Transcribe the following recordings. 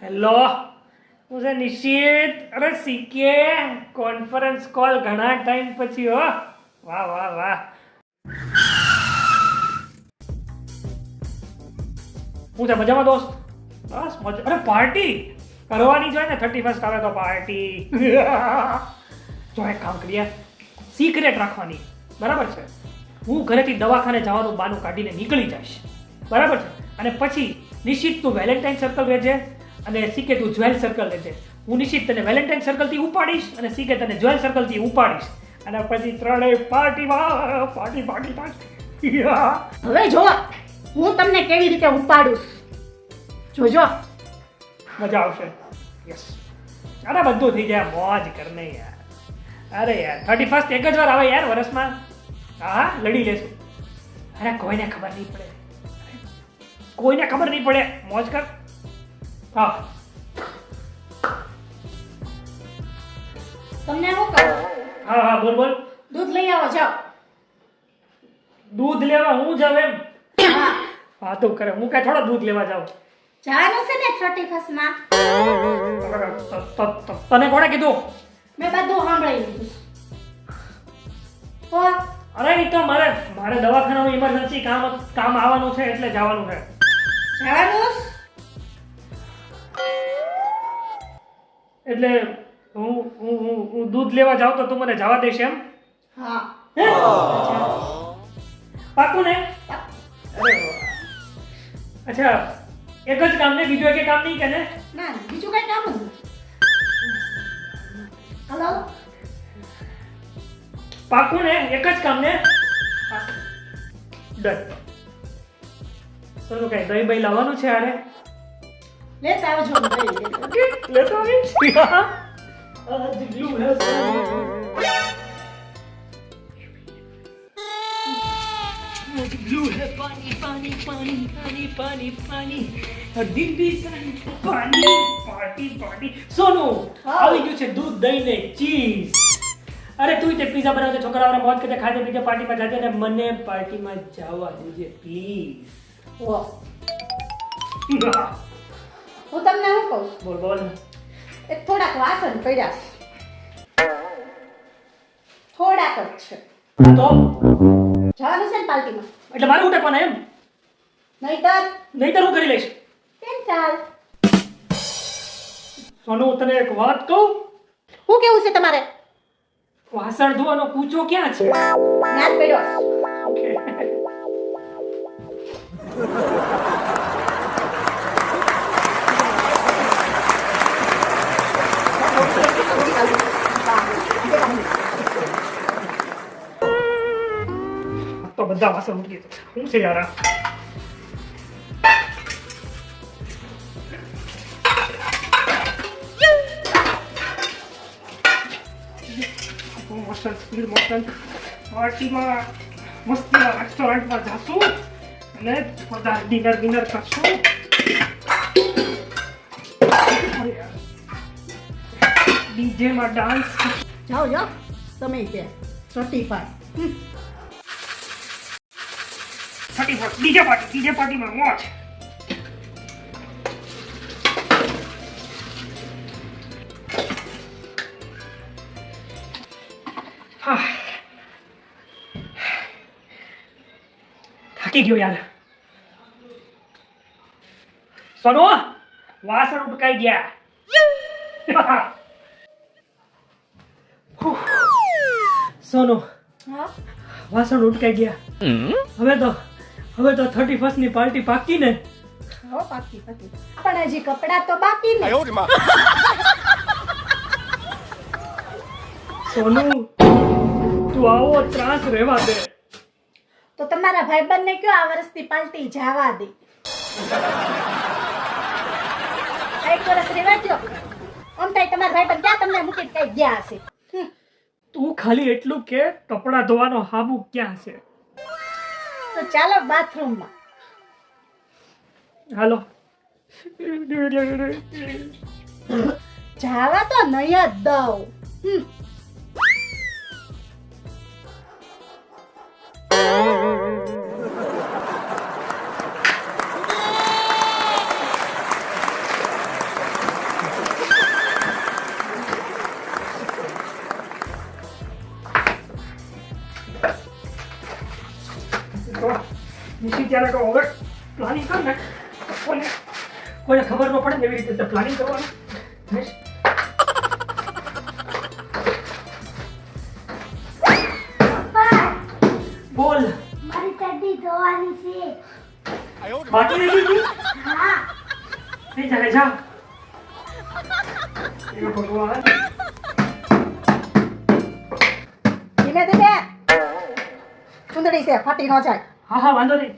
Hello, હું છે નિશિત. અરે સીકે કોન્ફરન્સ કોલ ઘણા ટાઈમ પછી હો. વાહ વાહ વાહ. હું છે મજામાં દોસ્ત? બસ મજા. અરે પાર્ટી કરવાની જોઈએ ને, 31st આવે તો પાર્ટી. જો એક કામ કરીએ, સિક્રેટ રાખવાની, બરાબર છે? હું ઘરેથી દવાખાને જવાનું બાનું કાઢીને નીકળી જઈશ, બરાબર છે? અને પછી નિશ્ચિત તું વેલેન્ટાઇન સર્કલ રહેજે અને સીકે તું જ્વેલ સર્કલ રહેજે. હું નિશ્ચિત તને વેલેન્ટાઇન સર્કલથી ઉપાડીશ અને સીકે તને જ્વેલ સર્કલથી ઉપાડીશ અને પછી ત્રણેય પાર્ટીમાં પાર્ટી પાર્ટી પાર્ટી. હવે જો હું તમને કેવી રીતે ઉપાડું, જોજો. મજા આવશે. યસ. અરે બધું થઈ જાય, મોજ કરને યાર. અરે યાર 31st એક જ વાર આવે યાર વર્ષમાં. હા લડી લેશું. અરે કોઈને ખબર નહીં પડે, કોઈને ખબર નહીં પડે. મોજ કર. હા તમને શું કહું? હા હા બોલ બોલ. દૂધ લઈ આવો, જાઓ. દૂધ લેવા હું જાવ એમ? હા, હા તો કરે. હું કઈ થોડો દૂધ લેવા જાઉં? જવાનું છે ને 31st માં. તને કોણે કીધું? મેં બધું સાંભળી લીધું. તો અરે એ તો મારે દવાખાનાનું ઇમરજન્સી કામ આવવાનું છે એટલે જવાનું છે. જવાનું? એટલે હું દૂધ લેવા જાઉં તો તું મને જવા દેશ એમ? હા. હે? પાક્કું ને? અરે વાહ. અચ્છા એક જ કામ ને, બીજું એક કામ નહીં કે ને? ના, બીજું કઈ કામ જ નથી. હલો, પાક્કું ને? એક જ કામ ને? ડન. ચલો કઈ દહીં બહીં લાવવાનું છે આરે? લેતા આવજો. લેતો આવીશ. આજ ગ્લુ હે ग्लू है पानी पानी पानी पानी पानी पानी और दिल भी पानी पार्टी पार्टी. સોનું આવી ગયું છે દૂધ દહીં ને ચીઝ. અરે તું તે પિઝા બનાવજે, છોકરાઓને મોજ કરતે ખાજે પીજે, પાર્ટીમાં જાજે ને મને પાર્ટીમાં જવા દેજે પ્લીઝ. ઓ, હું તમને શું કહું? બોલ બોલ. એક થોડાક વાસણ પડ્યા છે. થોડાક જ છે. તો જવાનું છે ને પાર્ટીમાં? એટલે મારે ઉઠકવાના એમ? નહીતર હું કરી લઈશ. કેન્સલ. સોનું તને એક વાત કહું? શું કેવું છે તમારે? વાસણ ધોવાનો કૂચો ક્યાં છે? નાત પડ્યો. તો બધા વાસણ મૂકી દો. શું છે યાર આ? Motion speed motion. પાર્ટીમાં મસ્તીમાં રેસ્ટોરન્ટમાં જાશું અને બધા ડિનર કરશું. ડીજેમાં ડાન્સ. જાઓ જાઓ, તમે ત્યાં 35. 31st ડીજે પાર્ટીમાં મોજ. થાકી ગયો યાર. સોનો વાસણ ઉટકાઈ ગયા. સોનો હા, વાસણ ઉટકાઈ ગયા. હવે તો 31st ની પાર્ટી પાકી ને? હો, પાકી. પણ હજી કપડાં તો બાકી ને. સોનું તું આવો ત્રાસ રહેવા દે. તો તમારા ભાઈબંધને કયો આ વર્ષથી પાર્ટી જવા દે. એક વર્ષ રહેવા દો. આમ થાય તમારા ભાઈબંધ ક્યાં તમને મૂકીને કઈ ગયા હશે. તું ખાલી એટલું કે કપડાં ધોવાનો હાબુ ક્યાં છે? તો ચાલો બાથરૂમમાં. હાલો. જાવા તો નહીં જ દઉં. ત્યારે કહો હવે પ્લાનિંગ કર ને કોઈને ખબર ન પડે ને એવી રીતે પ્લાનિંગ કરવાનું. બોલ. મારી ચડ્ડી ધોવાની છે. બાકી રહી ગઈ? હા. નહીં ચાલે જા. એ ભગવાન. ધીમે ધીમે. સુંદરી છે, ફાટી ન જાય. હા હા વાંધો નહીં.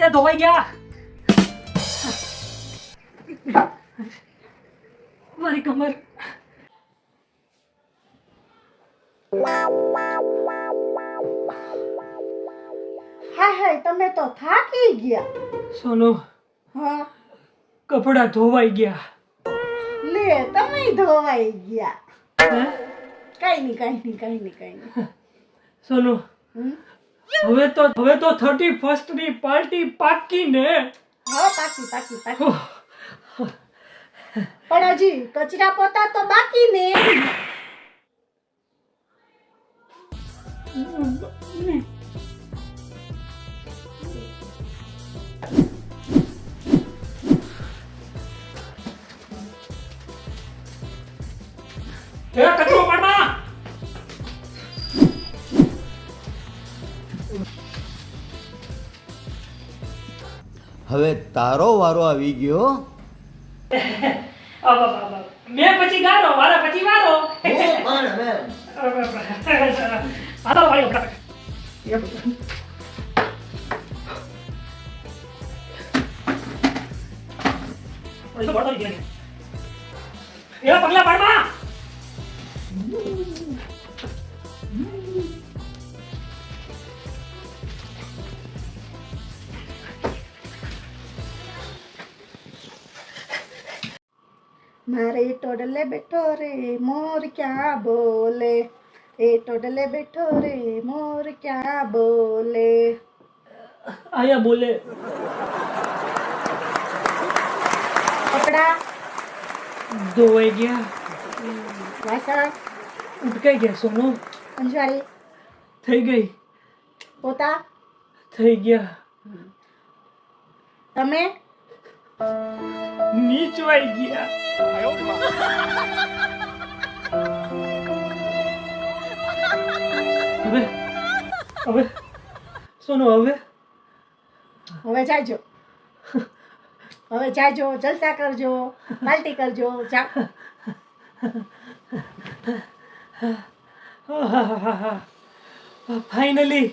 એ ધોવાઈ ગયા. મારી કમર. હાય તમે તો થાકી ગયા. સોનુ હા કપડા ધોવાઈ ગયા. લે તમે ધોવાઈ ગયા. હે? કઈ નહીં. સોનુ હમ? હવે તો 31st ની પાર્ટી પાકી ને. હા પાકી. પણ હજી કચરા પોતા તો બાકી ને. એ કચરો પાડવા. હવે તારો વારો આવી ગયો. મેં પછી ગારો વારા પછી વારો. આતો વાળો ઓય તો બડો ગયો. એ પગલા પાડવા. મારે ટોડલે બેઠો રે મોર ક્યાં બોલે. એ ટોડલે બેઠો રે મોર ક્યાં બોલે. આયા બોલે. કપડા ધોવાઈ ગયા. વાસણ ઉટકાઈ ગયા. સોનુ અંજવારી થઈ ગઈ. પોતા થઈ ગયા. તમે નીચવાઈ ગયા. હવે સોનુ હવે જાજો. જલસા કરજો, પાર્ટી કરજો. જાઓ. ફાઇનલી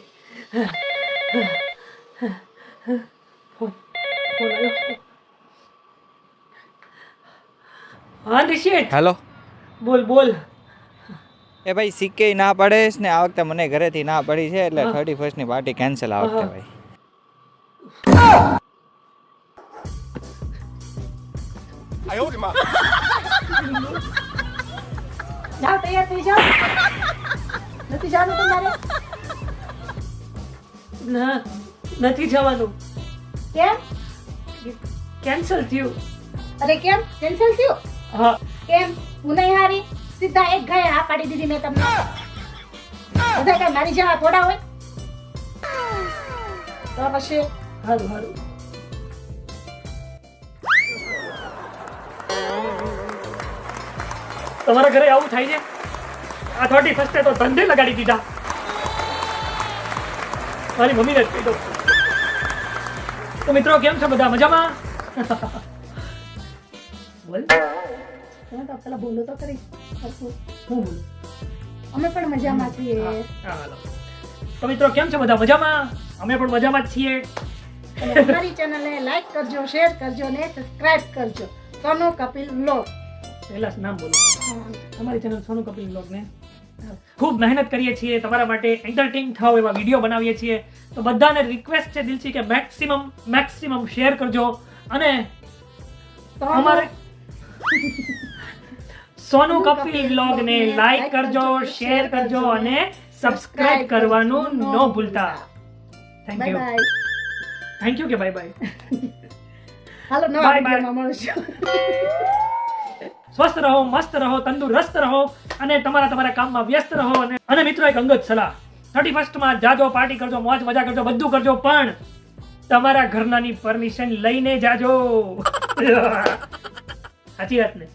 હા નિશિત હેલો બોલ એ ભાઈ સિક્કે ના પડે ને આ વખતે મને ઘરેથી ના પડી છે એટલે 31st ની પાર્ટી કેન્સલ આ વખતે ભાઈ. જાઓ તૈયાર થઈ જાઓ. નથી જવાનું તમારે? ના નથી જવાનું. કેમ? કેન્સલ થયું. અરે કેમ કેન્સલ થયું? હા કેમ? હું નહીં હારી? સીધા એક ગાય હા પાડી દીધી મેં તમને. બધા કઈ મારી જેવા થોડા હોય તો પછી. સારું તમારા ઘરે આવું થાય છે? આ 31st તો ધંધે લગાડી દીધા. મારી મમ્મીને જ કહી દઉં. તો મિત્રો કેમ છો બધા મજામાં? બોલ. તમે તો પેલા બોલો તો કરી. હું બોલું. અમે પણ મજામાં છીએ. હા હાલો. તો મિત્રો કેમ છો બધા મજામાં? અમે પણ મજામાં જ છીએ. અને અમારી ચેનલને લાઈક કરજો, શેર કરજો ને સબસ્ક્રાઇબ કરજો. સોનુ કપિલ વ્લોગ. પહેલા નામ બોલો. અમારી ચેનલ સોનુ કપિલ વ્લોગ ને ખૂબ મહેનત કરીએ છીએ તમારા માટે એન્ટરટેઇન થાવ એવા વિડીયો બનાવીએ છીએ. તો બધાને રિક્વેસ્ટ છે દિલથી કે મેક્સિમમ શેર કરજો અને અમારે સોનુ કપિલ વ્લોગ ને લાઈક કરજો, શેર કરજો અને સબસ્ક્રાઇબ કરવાનું ન ભૂલતા. Thank bye you. Bye. Thank you કે બાય બાય. હાલો નવા Bye, bye. વિડીયોમાં મળશું. સ્વસ્થ રહો, મસ્ત રહો, તંદુરસ્ત રહો અને તમારા કામમાં વ્યસ્ત રહો. અને મિત્રો એક અંગત સલાહ, 31st માં જાજો, પાર્ટી કરજો, મોજ મજા કરજો, બધું કરજો, પણ તમારા ઘરનાની પરમિશન લઈને જાજો. સાચી વાત ને?